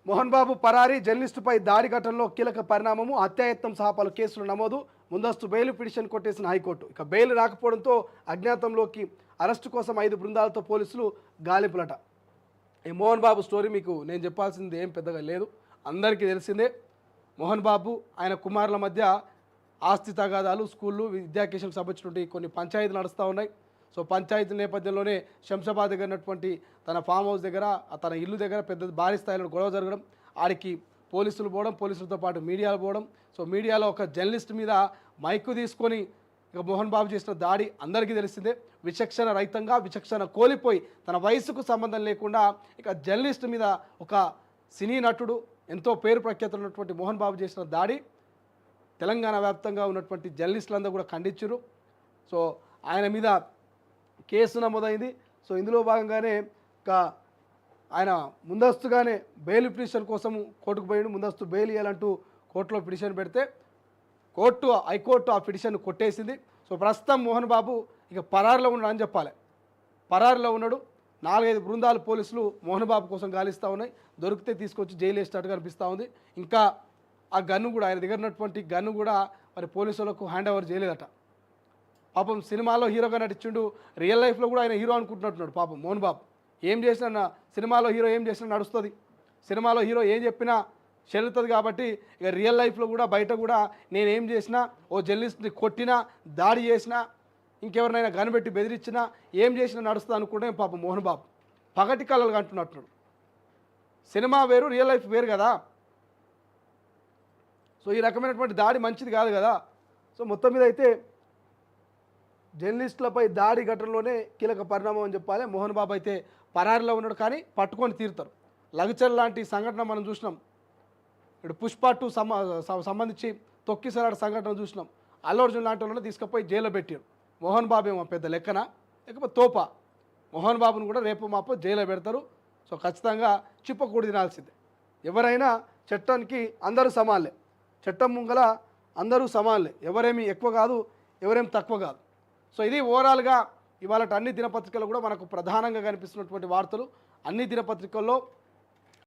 మోహన్ బాబు పరారీ జర్నలిస్టుపై దాడి ఘటనలో కీలక పరిణామము హత్యాయత్నం సహా పలు కేసులు నమోదు ముందస్తు బెయిల్ పిటిషన్ కొట్టేసిన హైకోర్టు ఇక బెయిల్ రాకపోవడంతో అజ్ఞాతంలోకి అరెస్టు కోసం 5 బృందాలతో పోలీసులు గాలింపులట ఈ మోహన్ బాబు స్టోరీ మీకు నేను చెప్పాల్సింది ఏం పెద్దగా లేదు అందరికీ తెలిసిందే మోహన్ బాబు ఆయన కుమారుల మధ్య ఆస్తి తగాదాలు స్కూళ్ళు విద్యాకేషన్కి సంబంధించినటువంటి కొన్ని పంచాయతీలు నడుస్తూ ఉన్నాయి సో పంచాయతీ నేపథ్యంలోనే శంషాబాద్ దగ్గర ఉన్నటువంటి తన ఫామ్ హౌస్ దగ్గర తన ఇల్లు దగ్గర పెద్ద భారీ స్థాయిలో గొడవ జరగడం ఆడికి పోలీసులు పోవడం పోలీసులతో పాటు మీడియాలు పోవడం సో మీడియాలో ఒక జర్నలిస్ట్ మీద మైకు తీసుకొని ఇక మోహన్ బాబు చేసిన దాడి అందరికీ తెలిసిందే విచక్షణ రహితంగా విచక్షణ కోల్పోయి తన వయసుకు సంబంధం లేకుండా ఇక జర్నలిస్ట్ మీద ఒక సినీ నటుడు ఎంతో పేరు ప్రఖ్యాతులు ఉన్నటువంటి మోహన్ బాబు చేసిన దాడి తెలంగాణ వ్యాప్తంగా ఉన్నటువంటి జర్నలిస్టులందరూ కూడా ఖండించారు సో ఆయన మీద కేసు నమోదైంది సో ఇందులో భాగంగానే ఆయన ముందస్తుగానే బెయిల్ పిటిషన్ కోసం కోర్టుకు పోయి ముందస్తు బెయిల్ ఇవ్వాలంటూ కోర్టులో పిటిషన్ పెడితే హైకోర్టు ఆ పిటిషన్ కొట్టేసింది సో ప్రస్తుతం మోహన్ బాబు ఇక పరారులో ఉన్నాడు అని చెప్పాలి పరారులో ఉన్నాడు 4-5 బృందాలు పోలీసులు మోహన్ బాబు కోసం గాలిస్తూ ఉన్నాయి దొరికితే తీసుకొచ్చి జైలు వేసినట్టుగా అనిపిస్తూ ఉంది ఇంకా ఆ గన్ను కూడా ఆయన దగ్గర ఉన్నటువంటి గన్ను కూడా మరి పోలీసులకు హ్యాండ్ ఓవర్ చేయలేదట పాపం సినిమాలో హీరోగా నటించిండు రియల్ లైఫ్లో కూడా ఆయన హీరో అనుకుంటున్నట్టున్నాడు పాపం మోహన్ బాబు ఏం చేసినా సినిమాలో హీరో ఏం చేసినా నడుస్తుంది సినిమాలో హీరో ఏం చెప్పినా చెల్లుతుంది కాబట్టి ఇక రియల్ లైఫ్లో కూడా బయట కూడా నేనేం చేసినా ఓ జర్నలిస్ట్ని కొట్టినా దాడి చేసినా ఇంకెవరినైనా కనిపెట్టి బెదిరించినా ఏం చేసినా నడుస్తుంది అనుకుంటే పాపం మోహన్ బాబు పగటి కళలు అంటున్నట్టున్నాడు సినిమా వేరు రియల్ లైఫ్ వేరు కదా సో ఈ రకమైనటువంటి దాడి మంచిది కాదు కదా సో మొత్తం మీద అయితే జర్నలిస్టులపై దాడి ఘటనలోనే కీలక పరిణామం అని చెప్పాలి మోహన్ బాబు అయితే పరారిలో ఉన్నాడు కానీ పట్టుకొని తీరుతారు లగచర్ లాంటి సంఘటన మనం చూసినాం ఇప్పుడు పుష్ప 2 సంబంధించి తొక్కిసలాట సంఘటన చూసినాం అల్లు అర్జున్ లాంటి వాళ్ళని తీసుకుపోయి జైల్లో పెట్టారు మోహన్ బాబు ఏమో పెద్ద లెక్కన లేకపోతే తోప మోహన్ బాబును కూడా రేపు మాపో జైల్లో పెడతారు సో ఖచ్చితంగా చిప్పకూడి తినాల్సిందే ఎవరైనా చట్టానికి అందరూ సమానలే చట్టం ముంగల అందరూ సమానలే ఎవరేమి ఎక్కువ కాదు ఎవరేమి తక్కువ కాదు సో ఇది ఓవరాల్గా ఇవాళ అన్ని దినపత్రికల్లో కూడా మనకు ప్రధానంగా కనిపిస్తున్నటువంటి వార్తలు అన్ని దినపత్రికల్లో